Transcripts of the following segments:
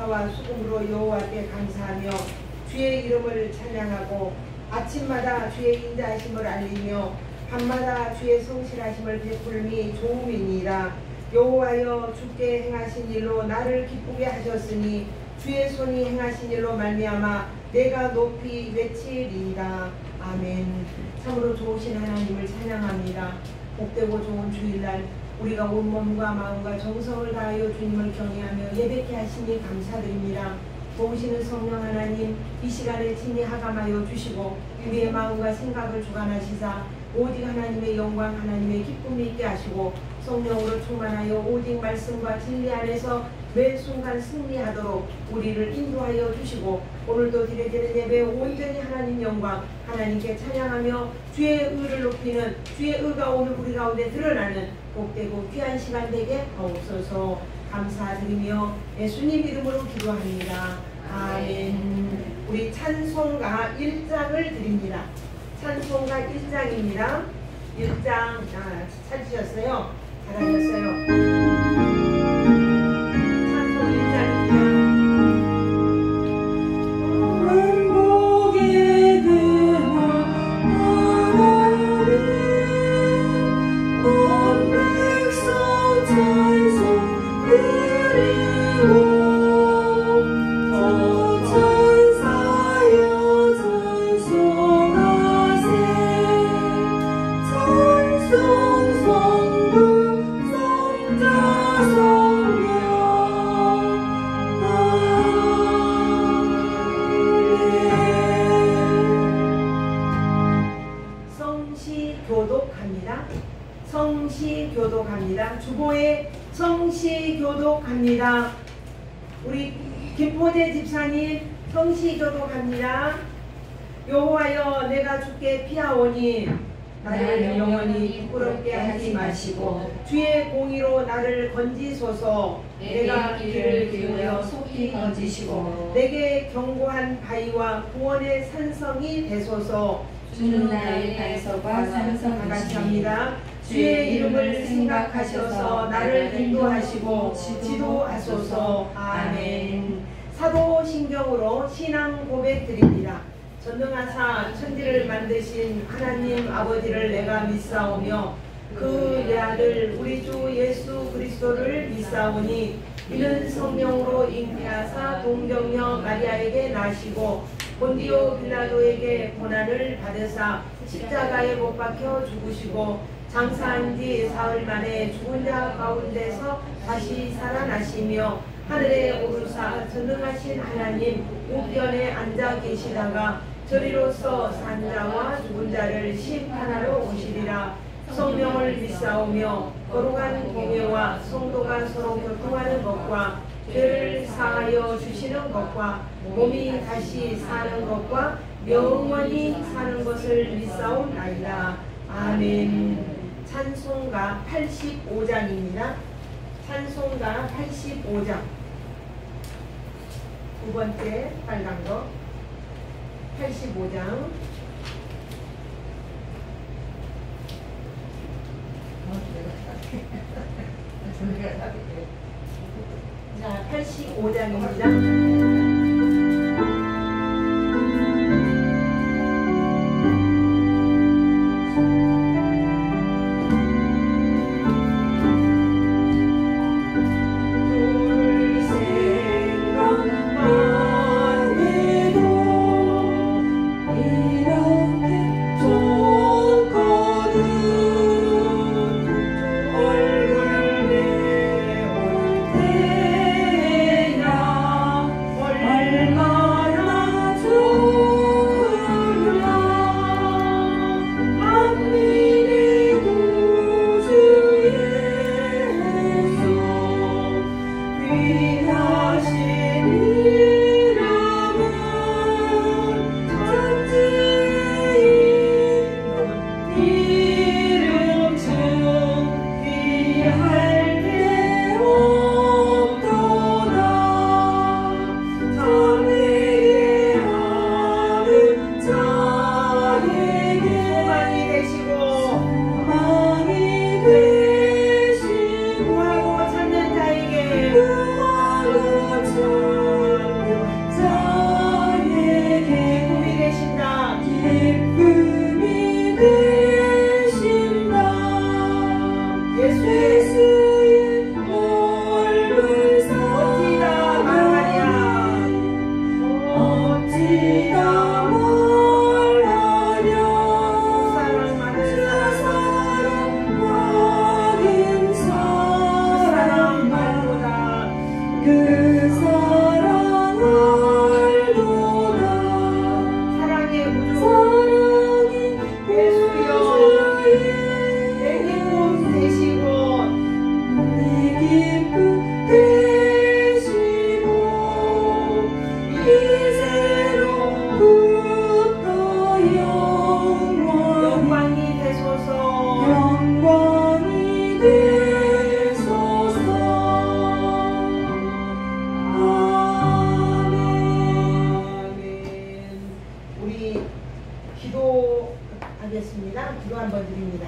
감사와 수금으로 여호와께 감사하며 주의 이름을 찬양하고 아침마다 주의 인자하심을 알리며 밤마다 주의 성실하심을 베풀미 좋음이니이다. 여호와여 주께 행하신 일로 나를 기쁘게 하셨으니 주의 손이 행하신 일로 말미암아 내가 높이 외치리이다. 아멘. 참으로 좋으신 하나님을 찬양합니다. 복되고 좋은 주일날 우리가 온몸과 마음과 정성을 다하여 주님을 경외하며 예배케 하시니 감사드립니다. 도우시는 성령 하나님, 이 시간에 친히 하감하여 주시고 우리의 마음과 생각을 주관하시사 오직 하나님의 영광, 하나님의 기쁨이 있게 하시고 성령으로 충만하여 오직 말씀과 진리 안에서 매 순간 승리하도록 우리를 인도하여 주시고 오늘도 드려지는 예배 온전히 하나님 영광, 하나님께 찬양하며 주의 의를 높이는 주의 의가 오늘 우리 가운데 드러나는 복되고 귀한 시간 되게 하옵소서. 감사드리며 예수님 이름으로 기도합니다. 아멘. 우리 찬송가 1장을 드립니다. 찬송가 1장입니다. 1장 찾으셨어요? 잘하셨어요. 성시교독합니다. 주보에 성시교독합니다. 우리 김포재 집사님 성시교독합니다. 여호와여 내가 주께 피하오니 나를 영원히 부끄럽게 하지 마시고 주의 공의로 나를 건지소서. 내가 귀를 기울여 속히 건지시고 내게 견고한 바위와 구원의 산성이 되소서. 주는 나의 반석과 산성이시니라. 주의 이름을 생각하셔서 나를 인도하시고 지도하소서. 아멘. 사도신경으로 신앙 고백 드립니다. 전능하사 천지를 만드신 하나님 아버지를 내가 믿사오며 그 내 아들 우리 주 예수 그리스도를 믿사오니 이는 성령으로 잉태하사 동정녀 마리아에게 나시고 본디오 빌라도에게 고난을 받으사 십자가에 못 박혀 죽으시고 장사한 지 사흘 만에 죽은 자 가운데서 다시 살아나시며 하늘에 오르사 전능하신 하나님 우편에 앉아 계시다가 저리로서 산 자와 죽은 자를 심판하러 오시리라. 성령을 믿사오며 거룩한 공예와 성도가 서로 교통하는 것과 죄를 사하여 주시는 것과 몸이 다시 사는 것과 영원히 사는 것을 믿사옵나이다. 아멘. 찬송가 85장입니다. 찬송가 85장 두 번째 빨간 거 85장. 자, 85장입니다. 기도하겠습니다. 기도 한번 드립니다.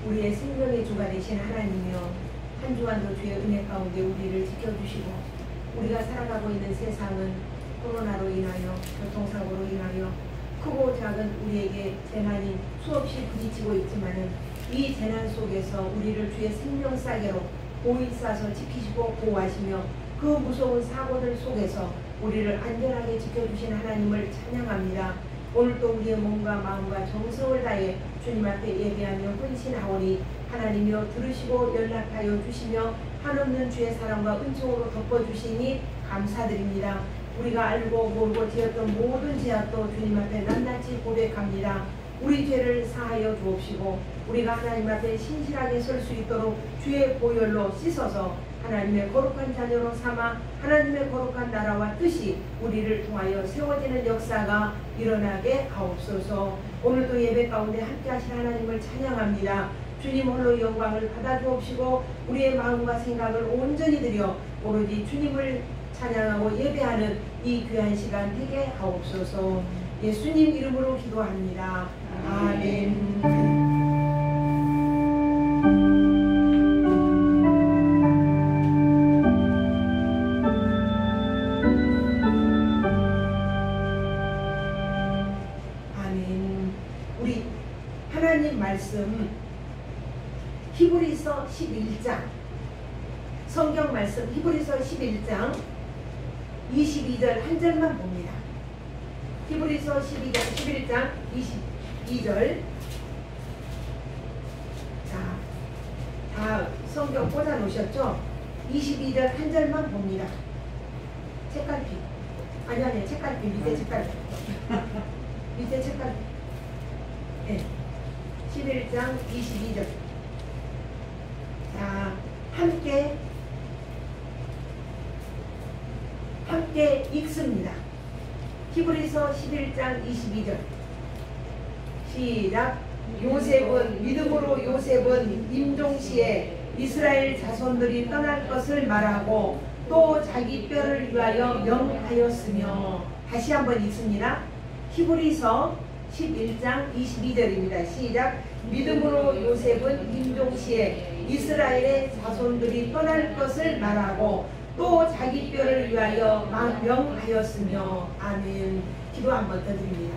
우리의 생명의 주가 되신 하나님이여, 한 주간도 주의 은혜 가운데 우리를 지켜주시고, 우리가 살아가고 있는 세상은 코로나로 인하여, 교통사고로 인하여 크고 작은 우리에게 재난이 수없이 부딪히고 있지만은 이 재난 속에서 우리를 주의 생명싸개로 보이 싸서 지키시고 보호하시며 그 무서운 사고들 속에서 우리를 안전하게 지켜주신 하나님을 찬양합니다. 오늘도 우리의 몸과 마음과 정성을 다해 주님 앞에 예배하며 헌신하오니 하나님이여 들으시고 연락하여 주시며 한없는 주의 사랑과 은총으로 덮어주시니 감사드립니다. 우리가 알고 모르고 지었던 모든 죄악도 주님 앞에 낱낱이 고백합니다. 우리 죄를 사하여 주옵시고 우리가 하나님 앞에 신실하게 설 수 있도록 주의 보혈로 씻어서 하나님의 거룩한 자녀로 삼아 하나님의 거룩한 나라와 뜻이 우리를 통하여 세워지는 역사가 일어나게 하옵소서. 오늘도 예배 가운데 함께 하신 하나님을 찬양합니다. 주님 홀로 영광을 받아 주옵시고 우리의 마음과 생각을 온전히 드려 오로지 주님을 찬양하고 예배하는 이 귀한 시간 되게 하옵소서. 예수님 이름으로 기도합니다. 아멘. 우리 하나님 말씀 히브리서 11장 성경 말씀 히브리서 11장 22절 한 절만 봅니다. 히브리서 11장 22절. 자, 다 성경 꽂아 놓으셨죠? 22절 한 절만 봅니다. 책갈피. 아니 책갈피 밑에 책갈피. 밑에 책갈피. 네. 11장 22절. 자, 함께 읽습니다. 히브리서 11장 22절. 시작. 믿음으로 요셉은 임종시에 이스라엘 자손들이 떠날 것을 말하고 또 자기 뼈를 위하여 명하였으며. 다시 한번 읽습니다. 히브리서 11장 22절입니다. 시작. 믿음으로 요셉은 임종시에 이스라엘의 자손들이 떠날 것을 말하고 또 자기 뼈를 위하여 명하였으며. 아멘. 기도 한번 더 드립니다.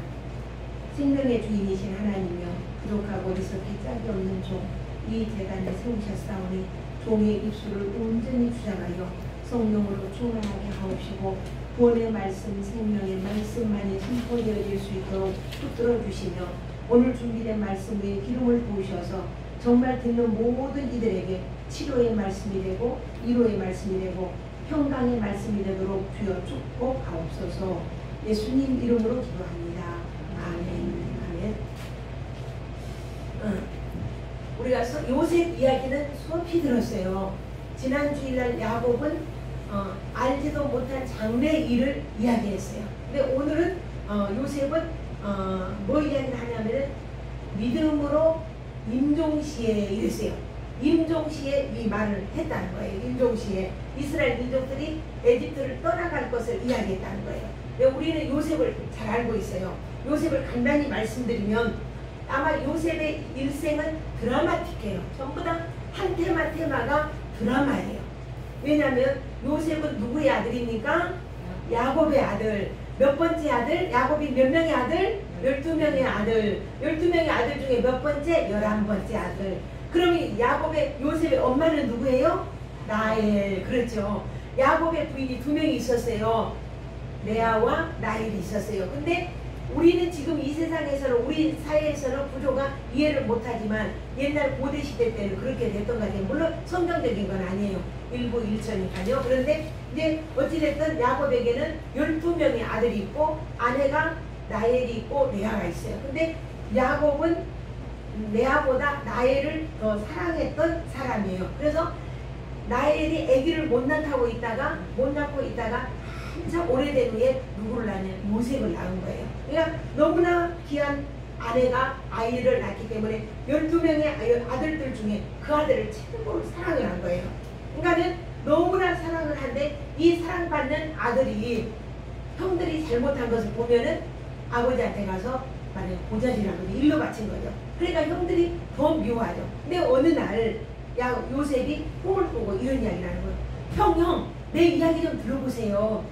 생명의 주인이신 하나님이여, 부족하고 어리석기 짝이 없는 종 이 제단에 세우셨사오니 종의 입술을 온전히 주장하여 성령으로 충만하게 하옵시고 구원의 말씀, 생명의 말씀만이 선포되어질 수 있도록 붙들어 주시며 오늘 준비된 말씀 위에 기름을 부으셔서 정말 듣는 모든 이들에게 치료의 말씀이 되고 위로의 말씀이 되고 평강의 말씀이 되도록 주여 축복하옵소서. 예수님 이름으로 기도합니다. 아멘. 아멘. 우리가 요셉 이야기는 수없이 들었어요. 지난 주일날 야곱은 알지도 못한 장래의 일을 이야기했어요. 근데 오늘은 요셉은 뭐 이야기를 하냐면은 믿음으로 임종시에 이랬어요. 임종시에 이 말을 했다는 거예요. 임종시에 이스라엘 민족들이 에집트를 떠나갈 것을 이야기했다는 거예요. 근데 우리는 요셉을 잘 알고 있어요. 요셉을 간단히 말씀드리면 아마 요셉의 일생은 드라마틱해요. 전부 다 한 테마가 드라마예요. 왜냐하면 요셉은 누구의 아들입니까? 야곱의 아들. 몇 번째 아들? 야곱이 몇 명의 아들? 12명의 아들. 12명의 아들 중에 몇 번째? 11번째 아들. 그럼 요셉의 엄마는 누구예요? 라헬. 그렇죠. 야곱의 부인이 2명이 있었어요. 레아와 라헬이 있었어요. 근데 우리는 지금 이 세상에서는, 우리 사회에서는 구조가 이해를 못하지만 옛날 고대 시대 때는 그렇게 됐던 것 같아요. 물론 성경적인 건 아니에요. 일부 일처니까요. 그런데 이제 어찌됐든 야곱에게는 12명의 아들이 있고 아내가 라헬이 있고 레아가 있어요. 근데 야곱은 레아보다 라헬을 더 사랑했던 사람이에요. 그래서 라헬이 아기를 못 낳고 있다가 한참 오래된 후에 누구를 낳냐? 요셉을 낳은 거예요. 그러니까 너무나 귀한 아내가 아이를 낳기 때문에 12명의 아들들 중에 그 아들을 최고로 사랑을 한 거예요. 그러니까는 너무나 사랑을 한데 이 사랑받는 아들이 형들이 잘못한 것을 보면은 아버지한테 가서 만약에 보자리라고 일로 바친 거죠. 그러니까 형들이 더 미워하죠. 근데 어느 날 요셉이 꿈을 꾸고 이런 이야기를 하는 거예요. 형, 내 이야기 좀 들어보세요.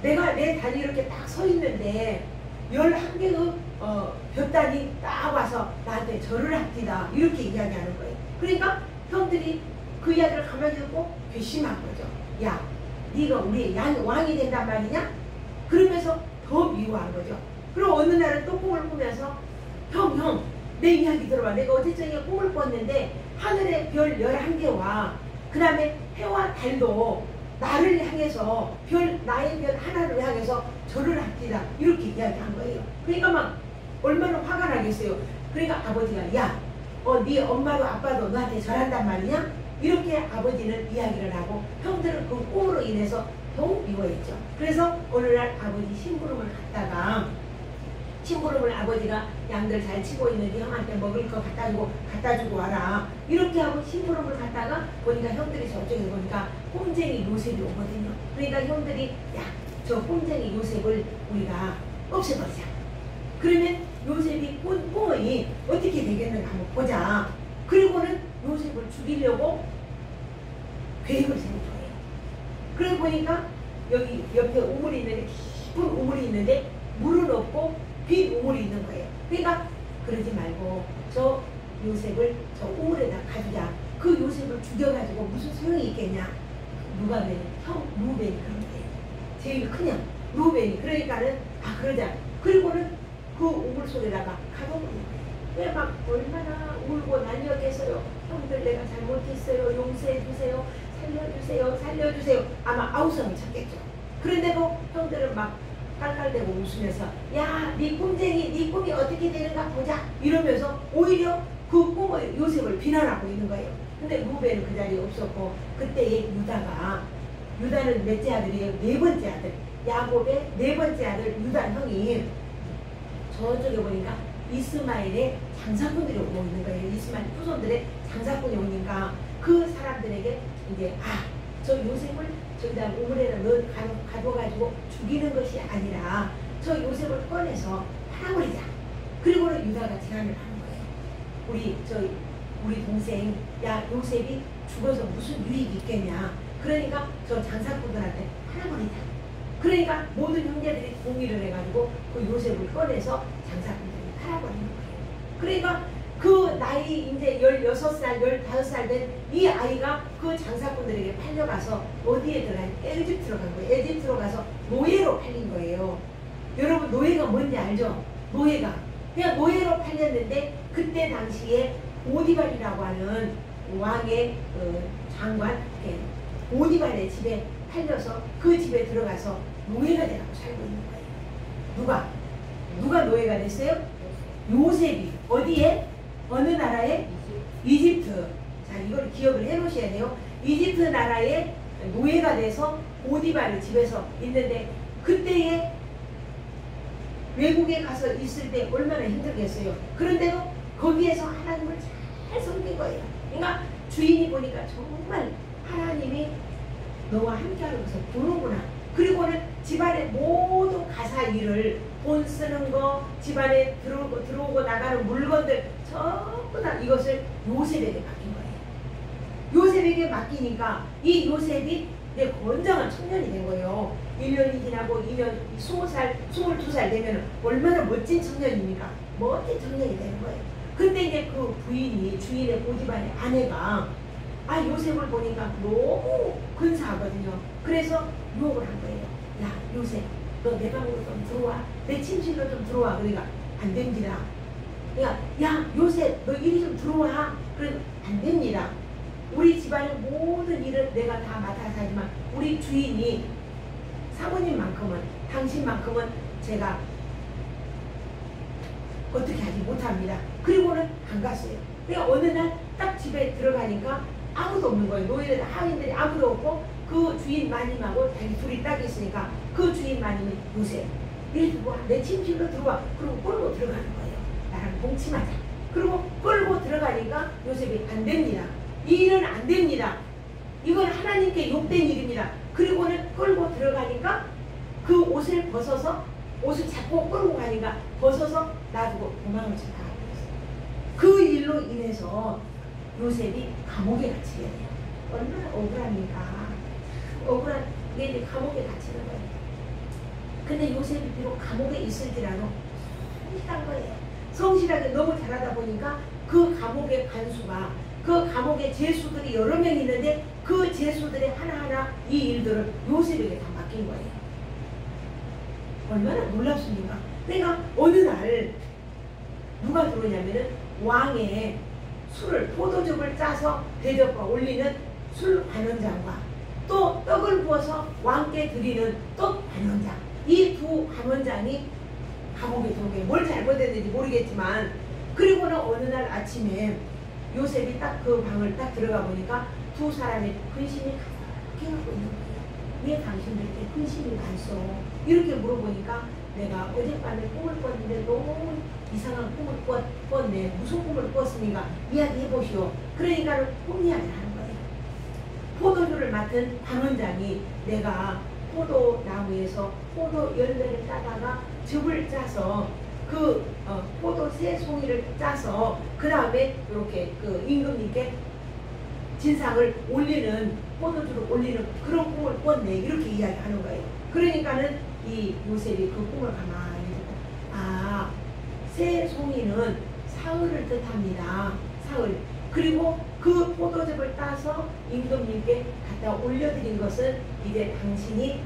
내가 내 단이 이렇게 딱 서 있는데 11개의 볕단이 딱 와서 나한테 절을 합디다. 이렇게 이야기하는 거예요. 그러니까 형들이 그 이야기를 가만히 듣고 괘씸한 거죠. 야, 네가 우리의 왕이 된단 말이냐? 그러면서 더 미워한 거죠. 그리고 어느 날은 또 꿈을 꾸면서 형, 내 이야기 들어봐. 내가 어제 저녁에 꿈을 꿨는데 하늘에 별 11개와 그 다음에 해와 달도 나를 향해서 나의 별 하나를 향해서 절을 합디다. 이렇게 이야기한 거예요. 그러니까 막 얼마나 화가 나겠어요. 그러니까 아버지가 야, 네 엄마도 아빠도 너한테 절한단 말이냐? 이렇게 아버지는 이야기를 하고 형들은 그 꿈으로 인해서 더욱 미워했죠. 그래서 어느 날 아버지 심부름을 갔다가 심부름을 아버지가 양들 잘 치고 있는데 형한테 먹을 거 갖다 주고 와라. 이렇게 하고 심부름을 갔다가 보니까 형들이 저쪽에 보니까 꼼쟁이 요셉이 오거든요. 그러니까 형들이 야, 저 꼼쟁이 요셉을 우리가 없애버리자. 그러면 요셉이 꿈이 어떻게 되겠는가 한번 보자. 그리고는 요셉을 죽이려고 계획을 세운 거예요. 그래 보니까 여기 옆에 우물이 있는데 깊은 우물이 있는데 물은 없고 빈 우물이 있는 거예요. 그러니까 그러지 말고 저 요셉을 저 우물에다 가두자. 그 요셉을 죽여가지고 무슨 소용이 있겠냐. 누가 그래? 형 루벤이 그런 거예요. 제일 큰 형 루벤이. 그러니까는 그러자. 그리고는 그 우물 속에다가 가둬버린 거예요. 왜 막 얼마나 울고 난리였겠어요. 형들 내가 잘못했어요. 용서해주세요. 살려주세요. 아마 아우성을 찾겠죠. 그런데도 형들은 막 깔깔대고 웃으면서 야, 네 꿈쟁이, 네 꿈이 어떻게 되는가 보자 이러면서 오히려 그 꿈을 요셉을 비난하고 있는 거예요. 근데 루벤은 그 자리에 없었고 그때의 유다는 몇째 아들이에요? 4번째 아들. 야곱의 4번째 아들 유다 형이 저쪽에 보니까 이스마엘의 장사꾼들이 오고 있는 거예요. 이스마엘 후손들의 장사꾼이 오니까 그 사람들에게 이제 저 요셉을 저기다 우물에다 가둬가지고 죽이는 것이 아니라 저 요셉을 꺼내서 팔아버리자. 그리고는 유다가 제안을 하는 거예요. 우리 동생 야, 요셉이 죽어서 무슨 유익이 있겠냐. 그러니까 저 장사꾼들한테 팔아버리자. 그러니까 모든 형제들이 동의를 해가지고 그 요셉을 꺼내서 장사꾼들이 팔아버리는 거예요. 그러니까 그 나이 이제 16살, 15살 된 이 아이가 그 장사꾼들에게 팔려가서 어디에 들어간? 에집트로 간 거예요. 에집트로 가서 노예로 팔린 거예요. 여러분 노예가 뭔지 알죠? 노예가. 그냥 노예로 팔렸는데 그때 당시에 오디발이라고 하는 왕의 장관 오디발의 집에 팔려서 그 집에 들어가서 노예가 되라고 살고 있는 거예요. 누가 노예가 됐어요? 요셉이. 어디에? 어느 나라에? 이집트. 자, 이걸 기억을 해 놓으셔야 돼요. 이집트 나라에 노예가 돼서 오디발의 집에서 있는데 그때에 외국에 가서 있을 때 얼마나 힘들겠어요. 그런데도 거기에서 하나님을 잘 섬긴 거예요. 그러니까 주인이 보니까 정말 하나님이 너와 함께하는 것을 보는구나. 그리고는 집안의 모든 가사 일을 돈 쓰는 거, 집안에 들어오고 나가는 물건들 전부 다 이것을 요셉에게 맡긴 거예요. 요셉에게 맡기니까 이 요셉이 이제 건장한 청년이 된 거예요. 1년이 지나고 2년, 20살, 22살 되면 얼마나 멋진 청년입니까? 멋진 청년이 되는 거예요. 근데 이제 그 주인의 고집안의 아내가 요셉을 보니까 너무 근사하거든요. 그래서 유혹을 한 거예요. 야, 요셉, 너 내 방으로 좀 들어와. 내 침실로 좀 들어와. 그러니까 안 됩니다. 야, 요셉, 너 이리 좀 들어와. 그러니까 안 됩니다. 우리 집안의 모든 일을 내가 다 맡아서 하지만 우리 주인이 사모님만큼은, 당신만큼은 제가 어떻게 하지 못합니다. 그리고는 안 갔어요. 그러니까 어느 날 딱 집에 들어가니까 아무도 없는 거예요. 노예들 하인들이 아무도 없고 그 주인 마님하고 자기 둘이 딱 있으니까 그 주인 마님이 요셉 이리 들어와. 내 침실로 들어와. 그리고 끌고 들어가는 거예요. 나랑 동침하자. 그리고 끌고 들어가니까 요셉이 안 됩니다. 이 일은 안 됩니다. 이건 하나님께 욕된 일입니다. 그리고는 끌고 들어가니까 그 옷을 벗어서 옷을 잡고 끌고 가니까 벗어서 놔두고 도망을 쳐나가고 있어요. 그 일로 인해서 요셉이 감옥에 갇히게 돼요. 얼마나 억울합니까? 억울한 게 이제 감옥에 갇히는 거예요. 근데 요셉이 비록 감옥에 있을지라도 성실한 거예요. 성실하게 너무 잘하다 보니까 그 감옥의 간수가, 그 감옥의 죄수들이 여러 명 있는데 그 죄수들의 하나하나 이 일들을 요셉에게 다 맡긴 거예요. 얼마나 놀랍습니까? 그러니까 어느 날 누가 들어오냐면은 왕의 술을, 포도즙을 짜서 대접과 올리는 술 관원장과 또 떡을 부어서 왕께 드리는 떡 관원장, 이 두 관원장이 감옥에 들어오게, 뭘 잘못했는지 모르겠지만, 그리고는 어느 날 아침에 요셉이 딱 그 방을 딱 들어가 보니까 두 사람의 근심이 가득해 갖고 있는 거예요. 왜 당신들께 근심이 많소? 이렇게 물어보니까 내가 어젯밤에 꿈을 꿨는데 너무 이상한 꿈을 꿨네. 무슨 꿈을 꿨습니까? 이야기해 보시오. 그러니까 꿈 이야기를 하는 거예요. 포도주를 맡은 관원장이 내가 포도나무에서 포도 열매를 따다가 즙을 짜서 그 포도 세 송이를 짜서 그 다음에 이렇게 그 임금님께 진상을 올리는, 포도주를 올리는 그런 꿈을 꿨네. 이렇게 이야기하는 거예요. 그러니까는 이 요셉이 그 꿈을 가만히 듣고, 아, 세 송이는 사흘을 뜻합니다. 사흘. 그리고 그 포도즙을 따서 임금님께 갖다 올려드린 것은 이제 당신이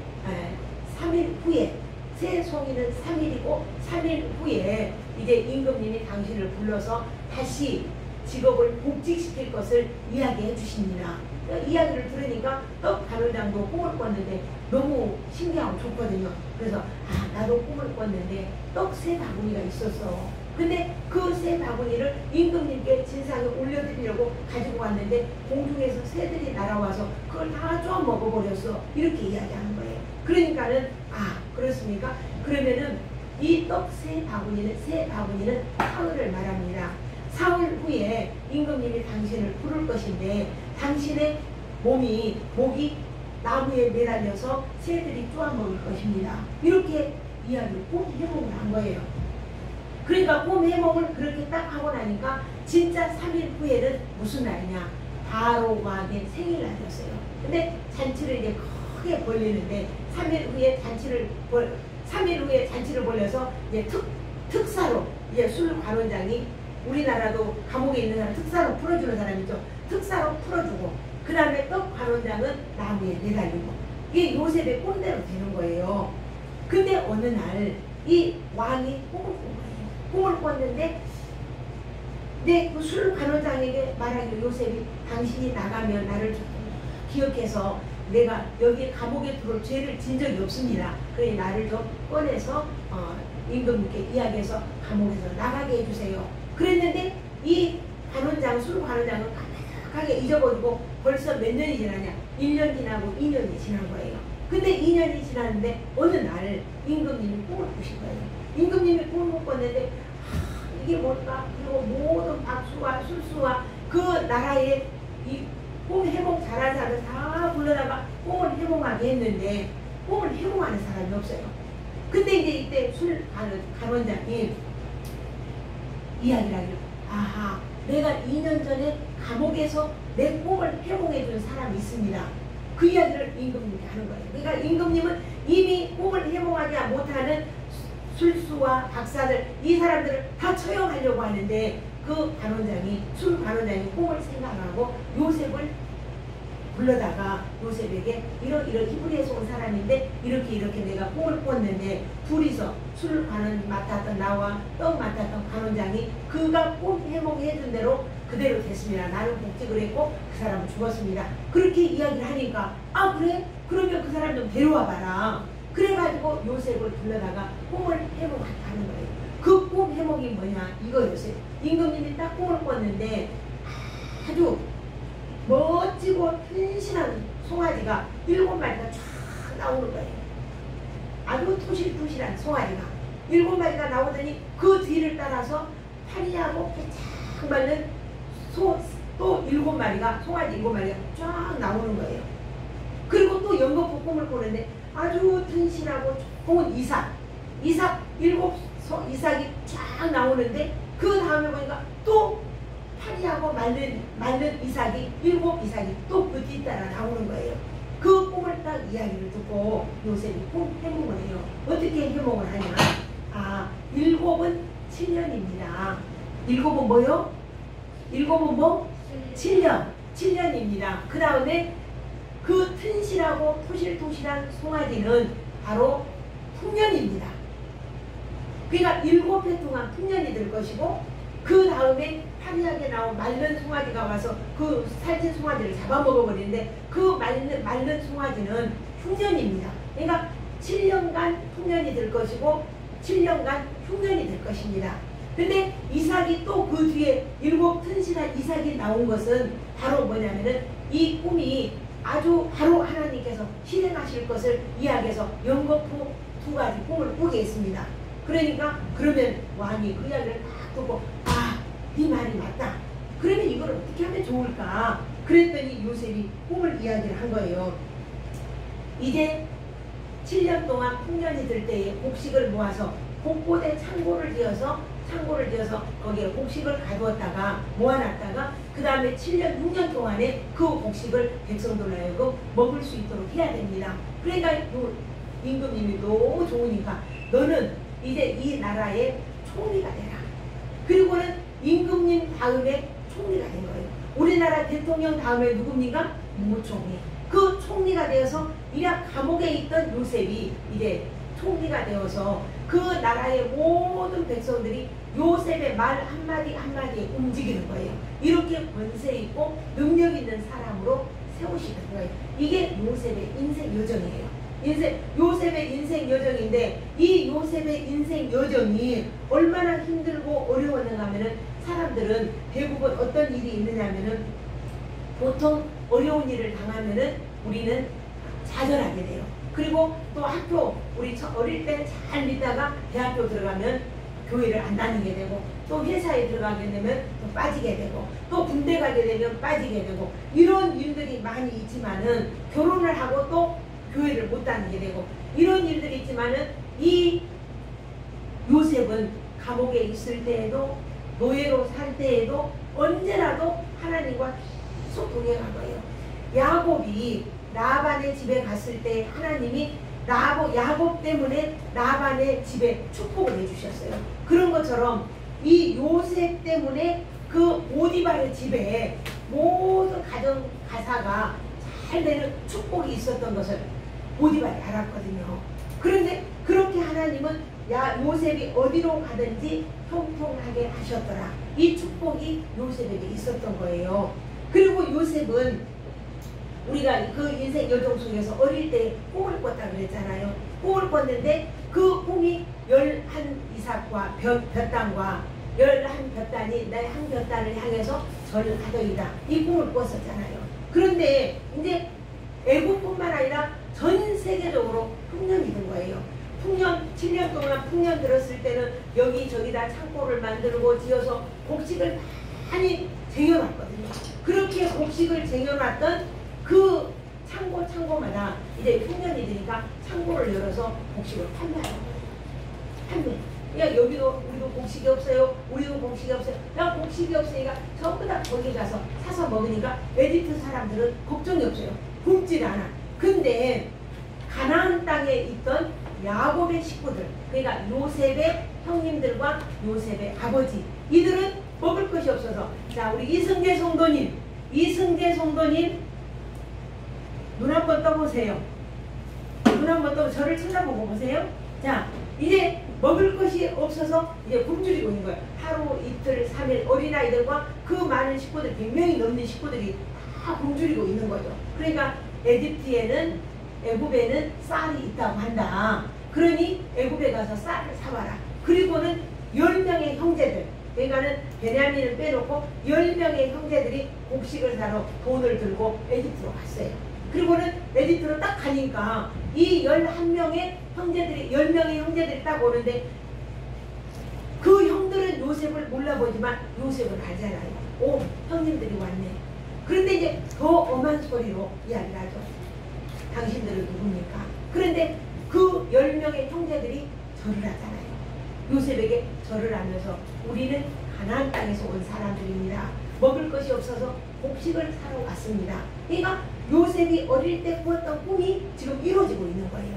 3일 후에, 세 송이는 3일이고 3일 후에 이제 임금님이 당신을 불러서 다시 직업을 복직시킬 것을 이야기해 주십니다. 이야기를 들으니까 떡 관원장도 꿈을 꿨는데 너무 신기하고 좋거든요. 그래서 나도 꿈을 꿨는데 떡 세 바구니가 있었어. 근데 그 세 바구니를 임금님께 진상에 올려드리려고 가지고 왔는데 공중에서 새들이 날아와서 그걸 다 좀 먹어버렸어. 이렇게 이야기하는 거예요. 그러니까는 그렇습니까? 그러면은 이 떡 세 바구니는 사흘을 말합니다. 사흘 후에 임금님이 당신을 부를 것인데 당신의 목이 나무에 매달려서 새들이 쪼아먹을 것입니다. 이렇게 이야기를 꿈 해몽을 한 거예요. 그러니까 꿈 해몽을 그렇게 딱 하고 나니까 진짜 3일 후에는 무슨 날이냐? 바로 왕의 생일날이었어요. 근데 잔치를 이제 크게 벌리는데 3일 후에 잔치를 벌려서 이제 특사로 이제 술 관원장이, 우리나라도 감옥에 있는 사람 특사로 풀어주는 사람이죠. 특사로 풀어주고 그 다음에 떡 관원장은 나무에 매달리고, 이게 요셉의 꿈대로 되는 거예요. 근데 어느 날 이 왕이 꿈을 꾼 거예요. 꿈을 꿨는데 그 술 관원장에게 말하기로, 요셉이 당신이 나가면 나를 기억해서 내가 여기 감옥에 들어올 죄를 진 적이 없습니다. 그러니 나를 좀 꺼내서 임금님께 이야기해서 감옥에서 나가게 해주세요. 그랬는데 이 관원장, 술 관원장은 가득하게 잊어버리고 벌써 몇 년이 지나냐? 1년 지나고 2년이 지난 거예요. 근데 2년이 지났는데 어느 날 임금님이 꿈을 꾸신 거예요. 임금님이 꿈을 꿨는데 이게 뭘까? 그리고 모든 박수와 술수와 그 나라의 이 꿈 해몽 잘하는 사람을 다 불러다가 꿈을 해몽하게 했는데 꿈을 해몽하는 사람이 없어요. 근데 이제 이때 술 관원장이 이야기를 하기로, 내가 2년 전에 감옥에서 내 꿈을 해몽해 준 사람이 있습니다. 그 이야기를 임금님께 하는 거예요. 그러니까 임금님은 이미 꿈을 해몽하지 못하는 술수와 박사들, 이 사람들을 다 처형하려고 하는데 그 관원장이, 술 관원장이 꿈을 생각하고 요셉을 불러다가 요셉에게 이런 히브리에서 온 사람인데 이렇게 내가 꿈을 꿨는데, 둘이서 술 관원 맡았던 나와 떡 맡았던 관원장이 그가 꿈 해몽해 준 대로 그대로 됐습니다. 나는 복직을 했고 그 사람은 죽었습니다. 그렇게 이야기를 하니까, 그래? 그러면 그 사람 좀 데려와 봐라. 그래가지고 요셉을 불러다가 꿈을 해몽하는 거예요. 그 꿈 해몽이 뭐냐? 이거였어요. 임금님이 딱 꿈을 꿨는데 아주 멋지고 튼실한 송아지가 7마리가 쫙 나오는 거예요. 아주 토실토실한 송아지가 7마리가 나오더니 그 뒤를 따라서 파리하고 배창 밟는 또 7마리가, 송아지 7마리가 쫙 나오는 거예요. 그리고 또 연거푸 꿈을 꾸는데 아주 튼실하고 좋은 이삭, 이삭이 쫙 나오는데 그 다음에 보니까 또 파리하고 말른 이삭이 7 이삭이 또 그 뒤따라 나오는 거예요. 그 꿈을 딱 이야기를 듣고 요셉이 꿈 해몽을 해요. 어떻게 해몽을 하냐? 7은 7년입니다. 7은 뭐요? 7은 뭐? 7년. 7년입니다. 그 다음에 그 튼실하고 토실토실한 송아지는 바로 풍년입니다. 그러니까 7해 동안 풍년이 될 것이고 그 다음에 파리하게 나온 말른 송아지가 와서 그 살찐 송아지를 잡아먹어버리는데 그 말른 송아지는 흉년입니다. 그러니까 7년간 풍년이 될 것이고 7년간 흉년이 될 것입니다. 근데 이삭이 또 그 뒤에 7 튼실한 이삭이 나온 것은 바로 뭐냐면은 이 꿈이 아주 바로 하나님께서 실행하실 것을 이야기해서 연거푸 2가지 꿈을 꾸게 했습니다. 그러니까 그러면 왕이 그 이야기를 딱 듣고 네 말이 맞다. 그러면 이걸 어떻게 하면 좋을까? 그랬더니 요셉이 꿈을 이야기를 한 거예요. 이제 7년 동안 풍년이 들 때에 곡식을 모아서 곳곳에 창고를 지어서 거기에 곡식을 가두었다가 모아놨다가 그 다음에 7년 6년 동안에 그 곡식을 백성들로 하여금 먹을 수 있도록 해야 됩니다. 그러니까 임금님이 너무 좋으니까 너는 이제 이 나라의 총리가 되라. 그리고는 임금님 다음에 총리가 된 거예요. 우리나라 대통령 다음에 누굽니까? 국무총리. 그 총리가 되어서 이라 감옥에 있던 요셉이 이제 총리가 되어서 그 나라의 모든 백성들이 요셉의 말 한마디 한마디에 움직이는 거예요. 이렇게 권세 있고 능력 있는 사람으로 세우시는 거예요. 이게 요셉의 인생 여정이에요. 요셉의 인생 여정인데 이 요셉의 인생 여정이 얼마나 힘들고 어려웠는가 하면은 사람들은 대부분 어떤 일이 있느냐면은 보통 어려운 일을 당하면은 우리는 좌절하게 돼요. 그리고 또 학교 우리 어릴 때 잘 믿다가 대학교 들어가면 교회를 안 다니게 되고 또 회사에 들어가게 되면 또 빠지게 되고 또 군대 가게 되면 빠지게 되고 이런 일들이 많이 있지만은 결혼을 하고 또 교회를 못 다니게 되고 이런 일들이 있지만은 이 요셉은 감옥에 있을 때에도 노예로 살 때에도 언제라도 하나님과 계속 동행한 거예요. 야곱이 라반의 집에 갔을 때 하나님이 야곱 때문에 라반의 집에 축복을 해주셨어요. 그런 것처럼 이 요셉 때문에 그 보디발의 집에 모든 가정 가사가 잘 되는 축복이 있었던 것을 보디발이 알았거든요. 그런데 그렇게 하나님은 요셉이 어디로 가든지 형통하게 하셨더라. 이 축복이 요셉에게 있었던 거예요. 그리고 요셉은 우리가 그 인생 여정 속에서 어릴 때 꿈을 꿨다 그랬잖아요. 꿈을 꿨는데 그 꿈이 11 이삭과 볕단과 11 볕단이 내 한 볕단을 향해서 절하더이다. 이 꿈을 꿨었잖아요. 그런데 이제 애국뿐만 아니라 전 세계적으로 풍년이 든 거예요. 풍년 7년 동안 풍년 들었을 때는 여기저기다 창고를 만들고 지어서 곡식을 많이 쟁여놨거든요. 그렇게 곡식을 쟁여놨던 그 창고마다 이제 풍년이 되니까 창고를 열어서 곡식을 판매하는 거예요. 판매. 그러니까 여기도 우리도 곡식이 없어요. 우리도 곡식이 없어요. 나 곡식이 없으니까 전부 다 거기 가서 사서 먹으니까 에집트 사람들은 걱정이 없어요. 굶질 않아. 근데 가나안 땅에 있던 야곱의 식구들, 그러니까 요셉의 형님들과 요셉의 아버지, 이들은 먹을 것이 없어서 자 우리 이승재 성도님 눈 한번 떠보세요. 눈 한번 떠 저를 쳐다보고 보세요. 자 이제 먹을 것이 없어서 이제 굶주리고 있는 거예요. 하루 이틀 3일 어린아이들과 그 많은 식구들 100명이 넘는 식구들이 다 굶주리고 있는 거죠. 그러니까 애굽에는 쌀이 있다고 한다. 그러니 애굽에 가서 쌀을 사와라. 그리고는 10명의 형제들, 그러니까는 베냐민을 빼놓고 10명의 형제들이 곡식을 사러 돈을 들고 에집트로 갔어요. 그리고는 에집트로 딱 가니까 이 11명의 형제들이 10명의 형제들이 딱 오는데 그 형들은 요셉을 몰라보지만 요셉을 알잖아요. 오, 형님들이 왔네. 그런데 이제 더 엄한 소리로 이야기를 하죠. 당신들은 누굽니까? 그런데 그 10명의 형제들이 절을 하잖아요. 요셉에게 절을 하면서 우리는 가나안 땅에서 온 사람들입니다. 먹을 것이 없어서 곡식을 사러 왔습니다. 그러니까 요셉이 어릴 때 꾸었던 꿈이 지금 이루어지고 있는 거예요.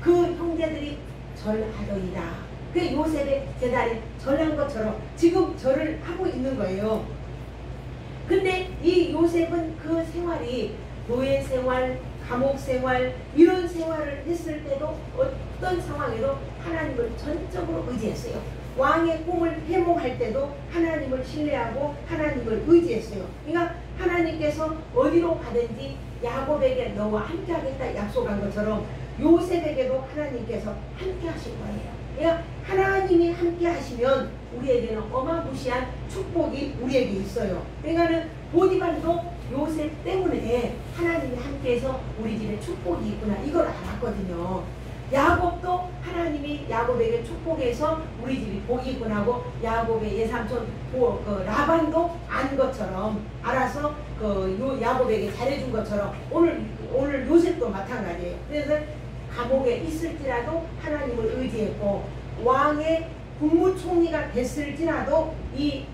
그 형제들이 절하더이다. 그 요셉의 제단에 절한 것처럼 지금 절을 하고 있는 거예요. 근데 이 요셉은 그 생활이 노예 생활, 감옥 생활 이런 생활을 했을 때도 어떤 상황에도 하나님을 전적으로 의지했어요. 왕의 꿈을 회몽할 때도 하나님을 신뢰하고 하나님을 의지했어요. 그러니까 하나님께서 어디로 가든지 야곱에게 너와 함께 하겠다 약속한 것처럼 요셉에게도 하나님께서 함께 하실 거예요. 그러니까 하나님이 함께 하시면 우리에게는 어마무시한 축복이 우리에게 있어요. 그러니까는 보디발도 요셉 때문에 하나님이 함께해서 우리 집에 축복이 있구나 이걸 알았거든요. 야곱도 하나님이 야곱에게 축복해서 우리 집이 복이 있구나 하고 야곱의 예삼촌 라반도 안 것처럼 알아서 야곱에게 잘해준 것처럼 오늘 요셉도 마찬가지예요. 그래서 감옥에 있을지라도 하나님을 의지했고 왕의 국무총리가 됐을지라도 이